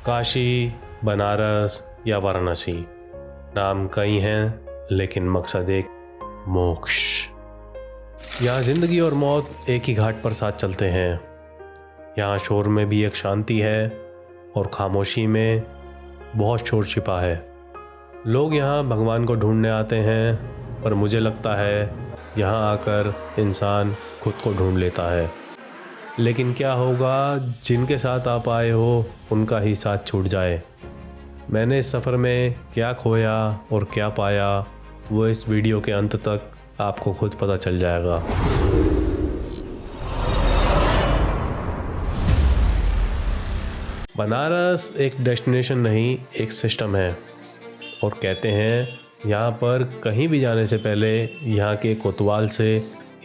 काशी, बनारस या वाराणसी, नाम कई हैं लेकिन मकसद एक, मोक्ष। यहाँ ज़िंदगी और मौत एक ही घाट पर साथ चलते हैं। यहाँ शोर में भी एक शांति है और खामोशी में बहुत शोर छिपा है। लोग यहाँ भगवान को ढूंढने आते हैं, पर मुझे लगता है यहाँ आकर इंसान खुद को ढूंढ लेता है। लेकिन क्या होगा जिनके साथ आप आए हो उनका ही साथ छूट जाए। मैंने इस सफ़र में क्या खोया और क्या पाया, वो इस वीडियो के अंत तक आपको खुद पता चल जाएगा। बनारस एक डेस्टिनेशन नहीं, एक सिस्टम है। और कहते हैं यहाँ पर कहीं भी जाने से पहले यहाँ के कोतवाल से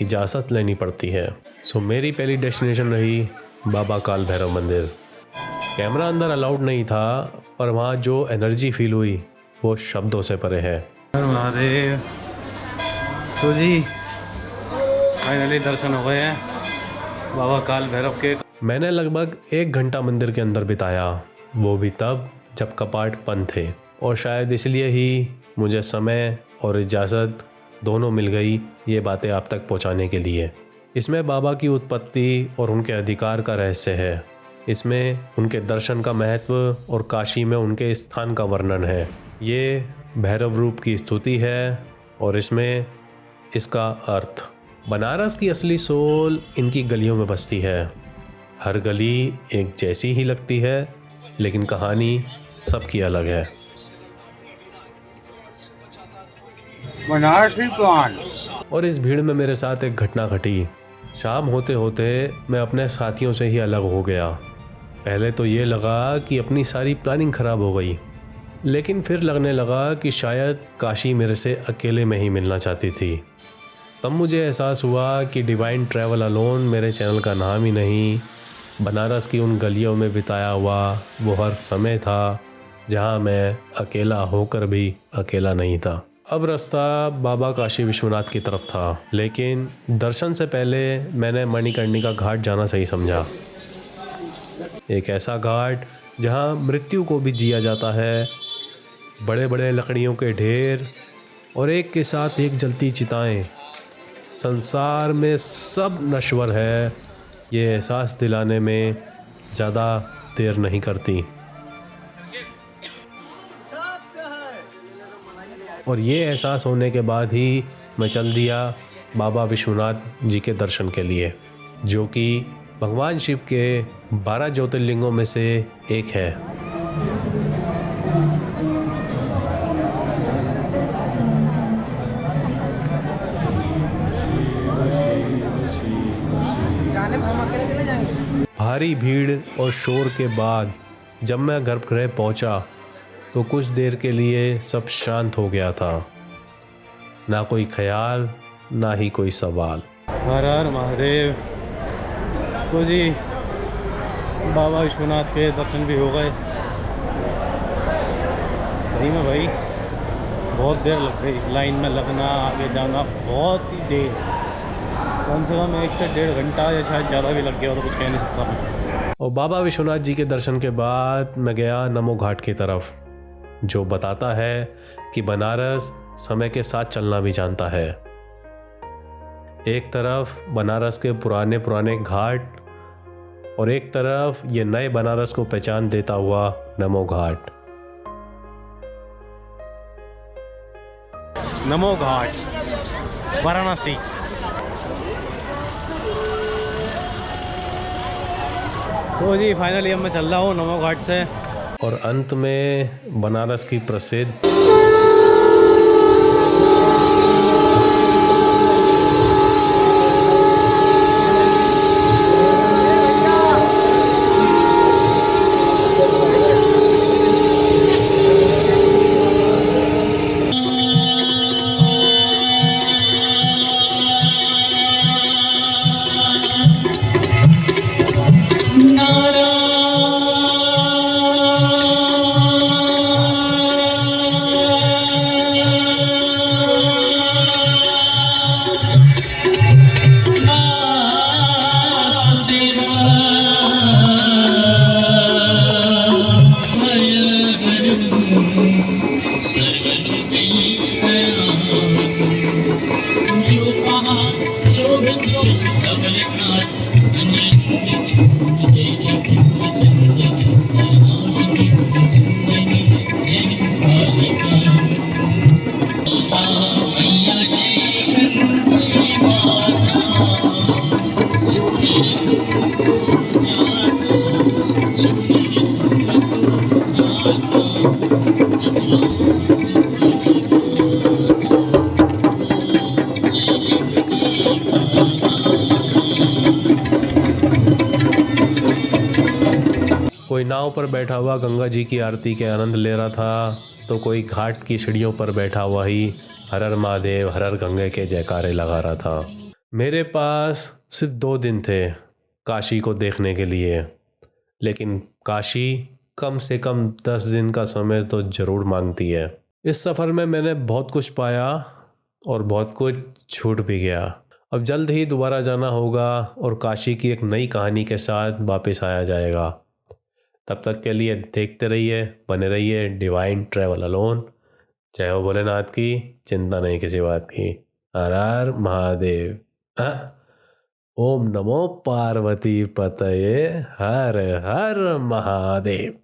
इजाज़त लेनी पड़ती है। सो मेरी पहली डेस्टिनेशन रही बाबा काल भैरव मंदिर। कैमरा अंदर अलाउड नहीं था, पर वहाँ जो एनर्जी फील हुई वो शब्दों से परे है। महादेव, तो जी फाइनली दर्शन हो गए हैं बाबा काल भैरव के। मैंने लगभग 1 घंटा मंदिर के अंदर बिताया, वो भी तब जब कपाट बंद थे। और शायद इसलिए ही मुझे समय और इजाज़त दोनों मिल गई ये बातें आप तक पहुंचाने के लिए। इसमें बाबा की उत्पत्ति और उनके अधिकार का रहस्य है। इसमें उनके दर्शन का महत्व और काशी में उनके स्थान का वर्णन है। ये भैरव रूप की स्तुति है और इसमें इसका अर्थ। बनारस की असली सोल इनकी गलियों में बसती है। हर गली एक जैसी ही लगती है, लेकिन कहानी सबकी अलग है। बनारसी कौन? और इस भीड़ में मेरे साथ एक घटना घटी। शाम होते होते मैं अपने साथियों से ही अलग हो गया। पहले तो ये लगा कि अपनी सारी प्लानिंग ख़राब हो गई, लेकिन फिर लगने लगा कि शायद काशी मेरे से अकेले में ही मिलना चाहती थी। तब मुझे एहसास हुआ कि डिवाइन ट्रैवल अलोन मेरे चैनल का नाम ही नहीं, बनारस की उन गलियों में बिताया हुआ वो हर समय था जहाँ मैं अकेला होकर भी अकेला नहीं था। अब रास्ता बाबा काशी विश्वनाथ की तरफ था, लेकिन दर्शन से पहले मैंने मणिकर्णिका घाट जाना सही समझा। एक ऐसा घाट जहाँ मृत्यु को भी जिया जाता है। बड़े बड़े लकड़ियों के ढेर और एक के साथ एक जलती चिताएं। संसार में सब नश्वर है, ये एहसास दिलाने में ज़्यादा देर नहीं करती। और ये एहसास होने के बाद ही मैं चल दिया बाबा विश्वनाथ जी के दर्शन के लिए, जो कि भगवान शिव के 12 ज्योतिर्लिंगों में से एक है। भारी भीड़ और शोर के बाद जब मैं गर्भगृह पहुंचा तो कुछ देर के लिए सब शांत हो गया था। ना कोई ख्याल, ना ही कोई सवाल। हर हर महादेव। तो जी बाबा विश्वनाथ के दर्शन भी हो गए। सही में भाई बहुत देर लग गई, लाइन में लगना, आगे जाना, बहुत ही देर, कम से कम 1 से 1.5 घंटा या शायद ज़्यादा भी लग गया, तो कुछ कह नहीं सकता मैं। और बाबा विश्वनाथ जी के दर्शन के बाद मैं गया नमो घाट की तरफ, जो बताता है कि बनारस समय के साथ चलना भी जानता है। एक तरफ बनारस के पुराने पुराने घाट और एक तरफ ये नए बनारस को पहचान देता हुआ नमो घाट। नमो घाट, वाराणसी। तो जी फाइनली अब मैं चल रहा हूँ नमो घाट से। और अंत में बनारस की प्रसिद्ध नाव पर बैठा हुआ गंगा जी की आरती के आनंद ले रहा था, तो कोई घाट की सीढ़ियों पर बैठा हुआ ही हर हर महादेव हर हर गंगे के जयकारे लगा रहा था। मेरे पास सिर्फ 2 दिन थे काशी को देखने के लिए, लेकिन काशी कम से कम 10 दिन का समय तो ज़रूर मांगती है। इस सफ़र में मैंने बहुत कुछ पाया और बहुत कुछ छूट भी गया। अब जल्द ही दोबारा जाना होगा और काशी की एक नई कहानी के साथ वापस आया जाएगा। तब तक के लिए देखते रहिए, बने रहिए डिवाइन ट्रैवल अलोन। जय हो भोलेनाथ की, चिंता नहीं किसी बात की। हर हर महादेव। ओम नमो पार्वती पतये, हर हर महादेव।